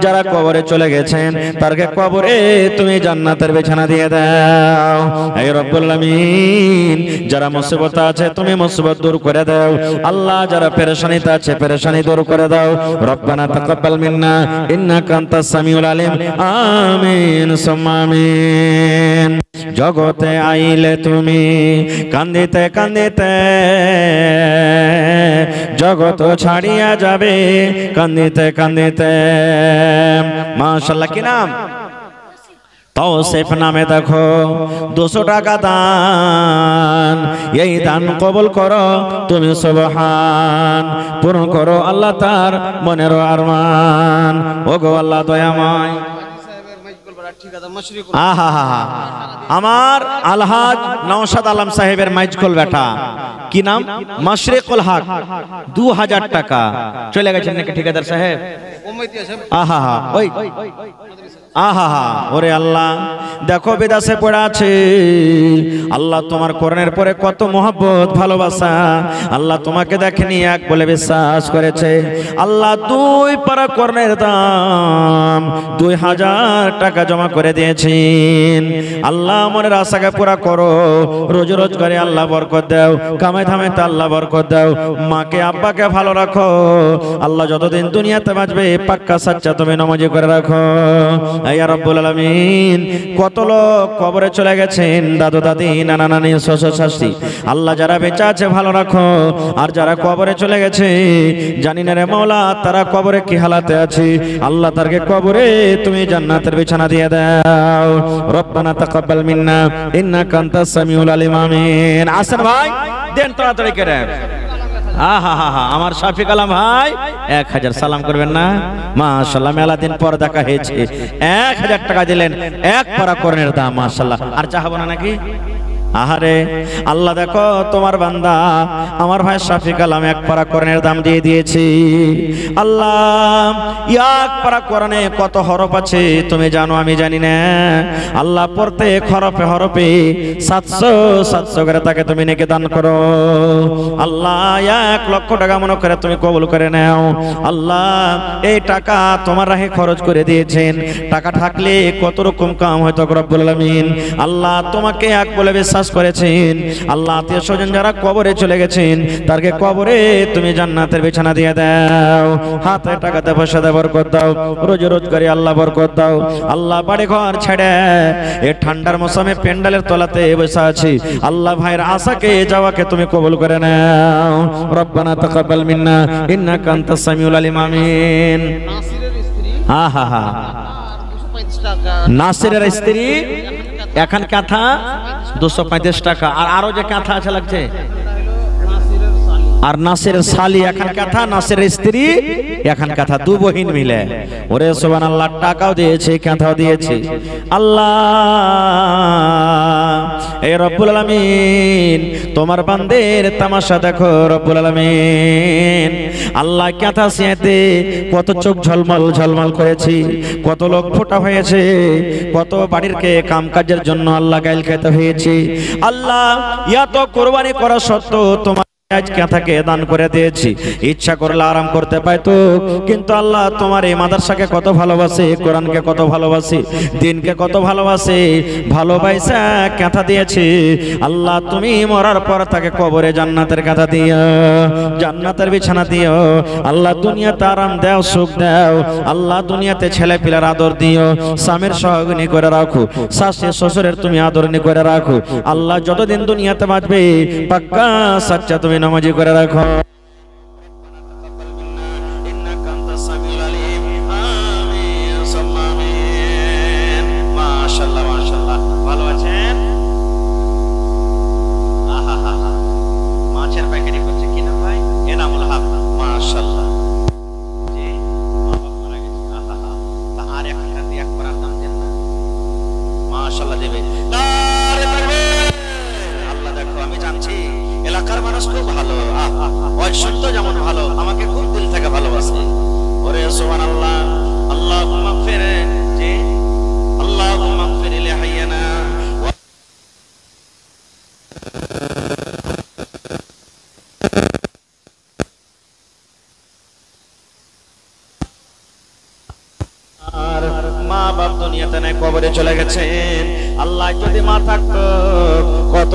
যারা কবরে চলে গেছেন তারকে কবরে তুমি জান্নাতের বিছানা দিয়ে দাও। হে রব্বুল আলামিন, যারা মুসিবতে আছে তুমি মুসিবত দূর করে দাও। আল্লাহ যারা পেরেশানিতে আছে পেরেশানি দূর করে দাও। রব্বানা তাকাব্বাল মিন্না ইন্নাকা আনতাস সামিউল আলিম। আমিন সুম্মা আমিন। জগতে আইলে তুমি কান্দিতে কান্দিতে জগত ছাড়িয়া যাবে, কান্দিতে কান্দিতে। মাশাআল্লাহ, কি নাম? তৌসিফ নামে দেখো 200 টাকা দান। এই দান কবুল করো তুমি, সুবহান। পূরণ করো আল্লাহ তার মনের আরমান। ওগো আল্লাহ দয়াময়। আমার আলহাজ নওশাদ আলম সাহেবের মাইজকল বেটা, কি নাম? মাশরিকুল হক, 2000 টাকা চলে গেছেন নাকি ঠিকাদার সাহেব? আহা ওই আহা ওরে আল্লাহ, দেখো বিদেশে পড়ে আছে। আল্লাহ তোমার কোরআনের পরে কত মহব্বত ভালোবাসা। আল্লাহ তোমাকে দেখেনি এক বলে বিশ্বাস করেছে। আল্লাহ 2 পারা কোরআনের দাম 2000 টাকা জমা করে দিয়েছেন। আল্লাহ মনের আশাকে পুরা করো। রোজ রোজগারে আল্লাহ বরকত দাও, কামাই ধামাইতে আল্লাহ বরকত দাও। মাকে আব্বাকে ভালো রাখো। আল্লাহ যতদিন দুনিয়াতে বাঁচবে পাক্কা সাচ্চা তুমি নামাজি করে রাখো। ইয়া রাব্বুল আলামিন, কত লোক কবরে চলে গেছেন, দাদু দাদি, নানা নানি, শ্বশুর শাশুড়ি। আল্লাহ যারা বেঁচে আছে ভালো রাখো, আর যারা কবরে চলে গেছে জানি না রে মাওলা তারা কবরে কি হালাতে আছে। আল্লাহ তারকে কবরে তুমি জান্নাতের বিছানা দিয়ে দাও। রব্বানা তাকাব্বাল মিন্না ইন্নাকা আনতাস সামিউল আলিম। আমিন। আসেন ভাই, দেন তাড়াতাড়ি করে। আমার শাফিক আলম ভাই 1000 সালাম করবেন না? মাশাআল্লাহ, মেলা দিন পর দেখা হয়েছে। 1000 টাকা দিলেন, 1 পারা কোরআনের দাম। মাশাআল্লাহ, আর চাহাবো না নাকি? আহারে আল্লাহ দেখো তোমার বান্দা আমার ভাই শাফিক আলম 1 পারা কোরআনের দাম দিয়ে দিয়েছি। আল্লাহ 1 পারা কোরআনে কত হরফ আছে তুমি জানো, আমি জানি না। আল্লাহ প্রত্যেক হরফে হরফে 700 করে তাকে তুমি নেকি দান করো। আল্লাহ 1 লক্ষ টাকা মনে করে তুমি কবুল করে নাও। আল্লাহ এই টাকা তোমার রাহে খরচ করে দিয়েছেন। টাকা থাকলে কত রকম কাম হয়তো রব্বুল আলামিন। আল্লাহ তোমাকে এক বলে বিশ্বাস করেছেন। আল্লাহ আত্মীয় স্বজন যারা কবরে চলে গেছেন তারকে কবরে তুমি জান্নাতের বিছানা দিয়ে দাও। হাতে টাকাতে পয়সাতে বরকত দাও, রোজ রোজগারে আল্লাহ বরকত দাও। আল্লাহ বাড়ি ঘর ছেড়ে এই ঠান্ডার মৌসুমে পেন্ডালের তলাতে বসে আছি। আল্লাহ ভাইয়ের আশাকে যাওয়াকে তুমি কবুল করে নাও। রব্বানা তাকাব্বাল মিন্না ইন্নাকা আনতাস সামিউল আলিম। আমিন। আহা নাসিরের স্ত্রী এখন কাঁথা 235 টাকা। আর আরো যে কাঁথা আছে লাগছে আর নাসের শালি এখন কথা, নাসের স্ত্রী এখন কথা, দু বহিন মিলে। ওরে সুবহানাল্লাহ, টাকাও দিয়েছে, কথাও দিয়েছে। আল্লাহ এ রব্বুল আলামিন, তোমার বান্দের তামাশা দেখো রব্বুল আলামিন। আল্লাহ কথা সিয়াতে কত চোখ ঝলমল ঝলমল করেছি, কত লোক ফোটা হয়েছে, কত বাড়ির কে কাম কাজের জন্য আল্লাহ গাইল খেতে হয়েছে। আল্লাহ এত কোরবানি করা সত্ত্বেও তোমার আজ কথাকে দান করে দিয়েছি। ইচ্ছা করলে আরাম করতে পাইতো, কিন্তু আল্লাহ তোমার এই মাদ্রাসাকে কত ভালোবাসে, কোরআনকে কত ভালোবাসে, দিনকে কত ভালোবাসে, ভালোবাসা কথা দিয়েছে। আল্লাহ তুমি মরার পর তাকে কবরে জান্নাতের কথা দিও, জান্নাতের বিছানা দিও। আল্লাহ দুনিয়াতে আরাম দাও, সুখ দাও। আল্লাহ দুনিয়াতে ছেলে পিলার আদর দিও, স্বামীর সহগিনী করে রাখো, শাশু শ্বশুরের তুমি আদরণী করে রাখো। আল্লাহ যতদিন দুনিয়াতে বাঁচবে পাক্কা সাচ্চা তুমি নামাজি করে রাখো। মাশাআল্লাহ মাশাআল্লাহ, ভালো আছেন? মাছের প্যাকেটই করছে কিনা ভাই? এনামুল হক, মাশাআল্লাহ। জি, মা বাবা মারা গেছে। তা আর একটা দিয়ে একবার দাম দেন না? মাশাআল্লাহ দেবে। আল্লাহ দেখো, আমি জানছি এলাকার মানুষ খুব ভালো, ওই শুনতো যেমন ভালো, আমাকে খুব দিল থেকে ভালোবাসে। ওরে সুবহানাল্লাহ, আল্লাহুম্মা গফির, জি আল্লাহুম্মা গফির লিহাইয়ানা। আর মা বাপ দুনিয়াতে নাই, কবরে চলে গেছেন। আল্লাহ যদি মা থাকতো কত